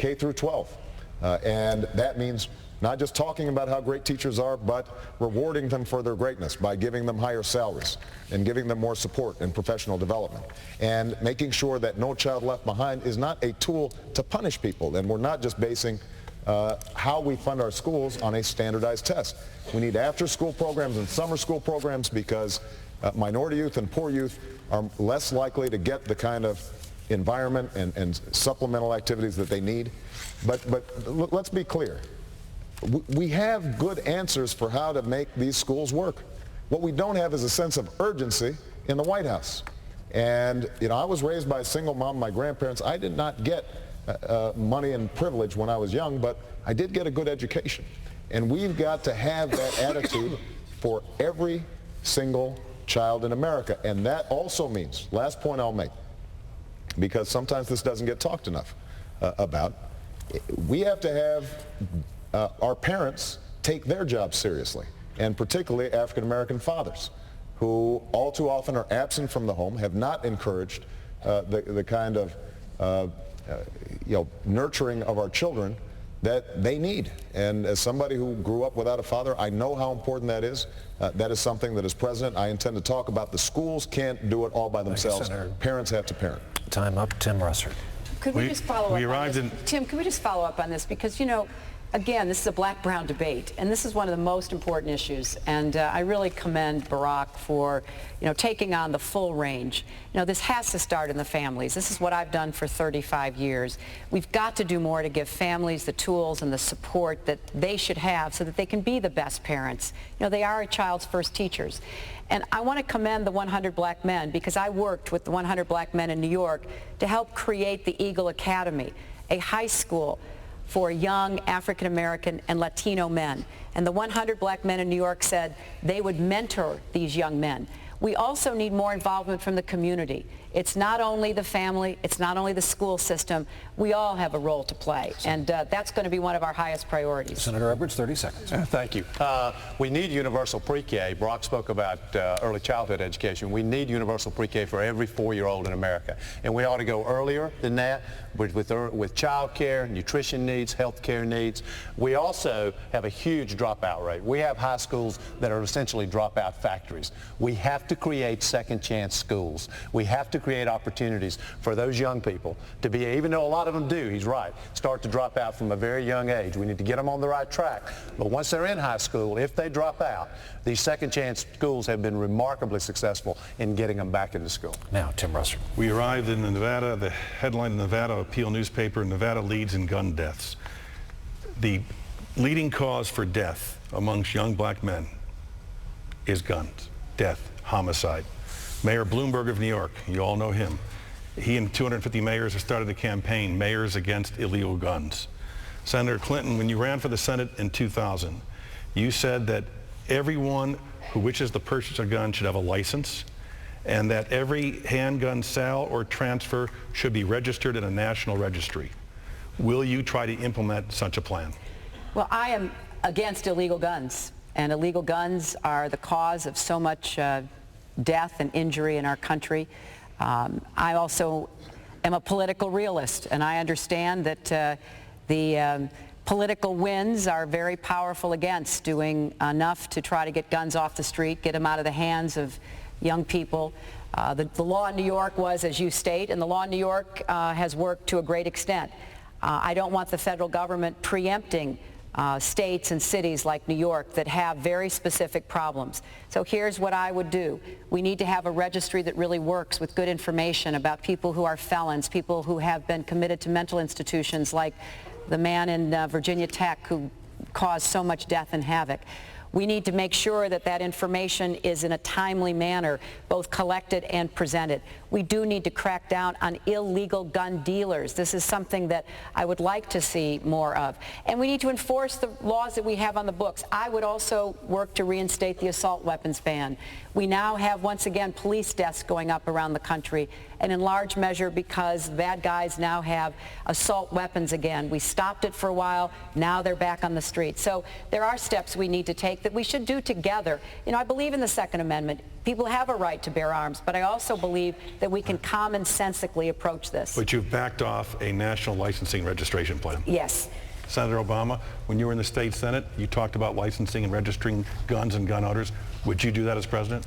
K through 12. And that means not just talking about how great teachers are, but rewarding them for their greatness by giving them higher salaries and giving them more support and professional development, and making sure that No Child Left Behind is not a tool to punish people, and we're not just basing how we fund our schools on a standardized test. We need after-school programs and summer school programs because minority youth and poor youth are less likely to get the kind of environment and supplemental activities that they need. But let's be clear. We have good answers for how to make these schools work. What we don't have is a sense of urgency in the White House. And, you know, I was raised by a single mom, my grandparents. I did not get money and privilege when I was young, but I did get a good education. And we've got to have that attitude for every single child in America. And that also means, last point I'll make, because sometimes this doesn't get talked enough about, we have to have our parents take their jobs seriously, and particularly African-American fathers, who all too often are absent from the home, have not encouraged the kind of nurturing of our children that they need. And as somebody who grew up without a father, I know how important that is. That is something that as president I intend to talk about. The schools can't do it all by themselves. Parents have to parent. Time up. Tim Russert. Could we just follow up on this? Tim, can we just follow up on this? Because, you know, again, this is a black-brown debate, and this is one of the most important issues. And I really commend Barack for, you know, taking on the full range. You know, this has to start in the families. This is what I've done for 35 years. We've got to do more to give families the tools and the support that they should have so that they can be the best parents. You know, they are a child's first teachers. And I want to commend the 100 Black Men, because I worked with the 100 Black Men in New York to help create the Eagle Academy, a high school for young African-American and Latino men. And the 100 Black Men in New York said they would mentor these young men. We also need more involvement from the community. It's not only the family, it's not only the school system. We all have a role to play, and that's going to be one of our highest priorities. Senator Edwards, 30 seconds. Thank you. We need universal pre-K. Barack spoke about early childhood education. We need universal pre-K for every 4-year-old in America, and we ought to go earlier than that with child care, nutrition needs, health care needs. We also have a huge dropout rate. We have high schools that are essentially dropout factories. We have to create second chance schools. We have to create opportunities for those young people to be, even though a lot of them do, he's right, start to drop out from a very young age. We need to get them on the right track. But once they're in high school, if they drop out, these second chance schools have been remarkably successful in getting them back into school. Now, Tim Russert. We arrived in Nevada, the headline in the Nevada Appeal newspaper, Nevada leads in gun deaths. The leading cause for death amongst young black men is guns, death, homicide. Mayor Bloomberg of New York, you all know him. He and 250 mayors have started a campaign, Mayors Against Illegal Guns. Senator Clinton, when you ran for the Senate in 2000, you said that everyone who wishes to purchase a gun should have a license, and that every handgun sale or transfer should be registered in a national registry. Will you try to implement such a plan? Well, I am against illegal guns, and illegal guns are the cause of so much death and injury in our country. I also am a political realist, and I understand that the political winds are very powerful against doing enough to try to get guns off the street, get them out of the hands of young people. The law in New York was, as you state, and the law in New York has worked to a great extent. I don't want the federal government preempting states and cities like New York that have very specific problems. So here's what I would do. We need to have a registry that really works with good information about people who are felons, people who have been committed to mental institutions, like the man in Virginia Tech who caused so much death and havoc. We need to make sure that that information is in a timely manner, both collected and presented. We do need to crack down on illegal gun dealers. This is something that I would like to see more of. And we need to enforce the laws that we have on the books. I would also work to reinstate the assault weapons ban. We now have, once again, police deaths going up around the country, and in large measure because bad guys now have assault weapons again. We stopped it for a while. Now they're back on the street. So there are steps we need to take. that we should do together. You know, I believe in the Second Amendment. People have a right to bear arms, but I also believe that we can commonsensically approach this. But you've backed off a national licensing registration plan. Yes. Senator Obama, when you were in the state Senate, you talked about licensing and registering guns and gun owners. Would you do that as president?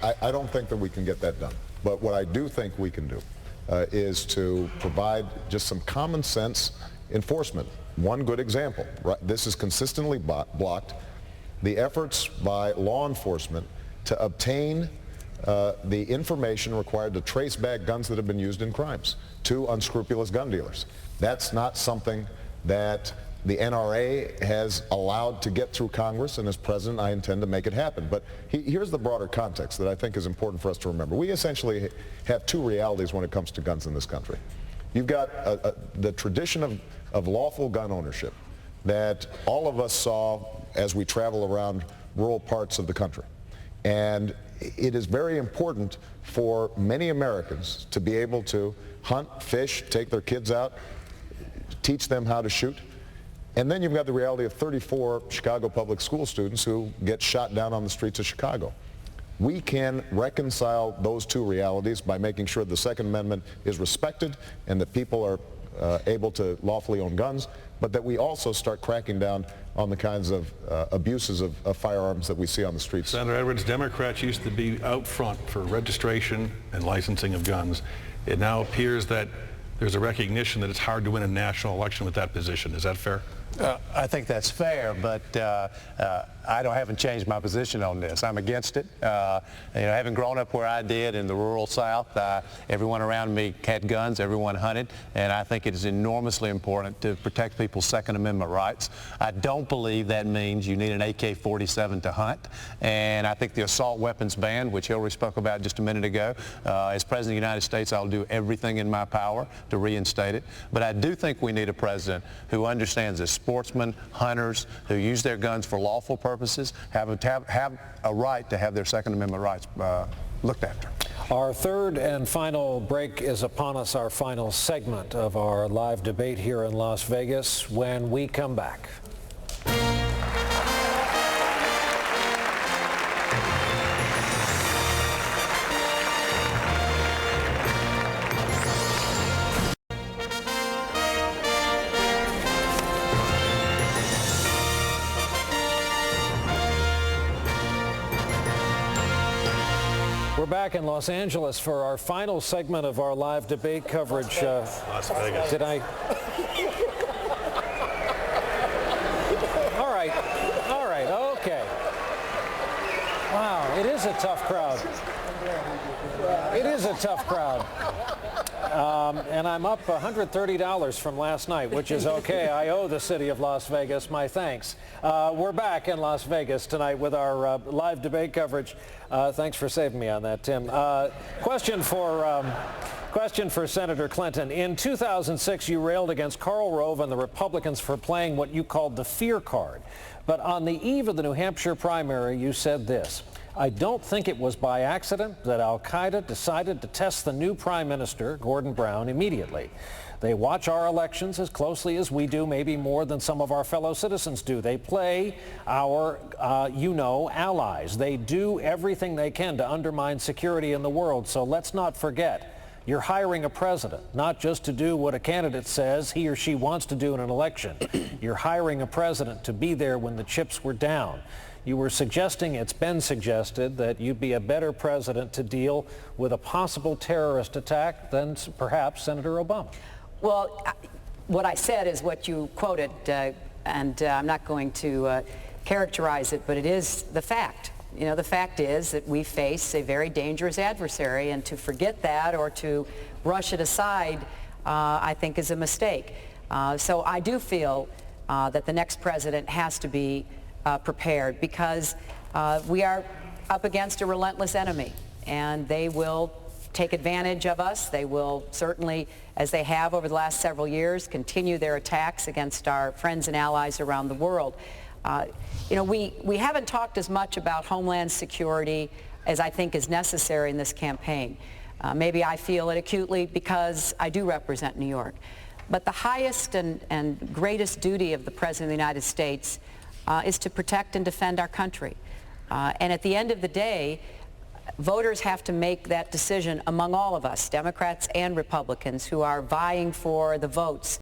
I don't think that we can get that done. But what I do think we can do is to provide just some common sense enforcement. One good example, right? This is consistently blocked. The efforts by law enforcement to obtain the information required to trace back guns that have been used in crimes to unscrupulous gun dealers. That's not something that the NRA has allowed to get through Congress, and as president, I intend to make it happen. But here's the broader context that I think is important for us to remember. We essentially have two realities when it comes to guns in this country. You've got the tradition of lawful gun ownership that all of us saw as we travel around rural parts of the country. And it is very important for many Americans to be able to hunt, fish, take their kids out, teach them how to shoot. And then you've got the reality of 34 Chicago public school students who get shot down on the streets of Chicago. We can reconcile those two realities by making sure the Second Amendment is respected and that people are able to lawfully own guns, but that we also start cracking down on the kinds of abuses of firearms that we see on the streets. Senator Edwards, Democrats used to be out front for registration and licensing of guns. It now appears that there's a recognition that it's hard to win a national election with that position. Is that fair? I think that's fair, but I haven't changed my position on this. I'm against it. Having grown up where I did in the rural South, everyone around me had guns, everyone hunted, and I think it is enormously important to protect people's Second Amendment rights. I don't believe that means you need an AK-47 to hunt, and I think the assault weapons ban, which Hillary spoke about just a minute ago, as President of the United States, I'll do everything in my power to reinstate it. But I do think we need a president who understands that sportsmen, hunters who use their guns for lawful purposes have a right to have their Second Amendment rights looked after. Our third and final break is upon us, our final segment of our live debate here in Las Vegas. When we come back. We're back in Los Angeles for our final segment of our live debate coverage. Las Vegas. Did I? All right, okay. Wow, it is a tough crowd. It is a tough crowd. And I'm up $130 from last night, which is okay. I owe the city of Las Vegas my thanks. We're back in Las Vegas tonight with our live debate coverage. Thanks for saving me on that, Tim. Question for Senator Clinton. In 2006, you railed against Karl Rove and the Republicans for playing what you called the fear card. But on the eve of the New Hampshire primary, you said this: I don't think it was by accident that al-Qaeda decided to test the new Prime Minister, Gordon Brown, immediately. They watch our elections as closely as we do, maybe more than some of our fellow citizens do. They play our, allies. They do everything they can to undermine security in the world. So let's not forget, you're hiring a president, not just to do what a candidate says he or she wants to do in an election. You're hiring a president to be there when the chips were down. You were suggesting, it's been suggested, that you'd be a better president to deal with a possible terrorist attack than perhaps Senator Obama. Well, what I said is what you quoted, and I'm not going to characterize it, but it is the fact. You know, the fact is that we face a very dangerous adversary, and to forget that or to brush it aside, I think is a mistake. So I do feel that the next president has to be prepared, because we are up against a relentless enemy, and they will take advantage of us. They will certainly, as they have over the last several years, continue their attacks against our friends and allies around the world. We haven't talked as much about Homeland Security as I think is necessary in this campaign. Maybe I feel it acutely because I do represent New York. But the highest and greatest duty of the President of the United States is to protect and defend our country. And at the end of the day, voters have to make that decision among all of us, Democrats and Republicans, who are vying for the votes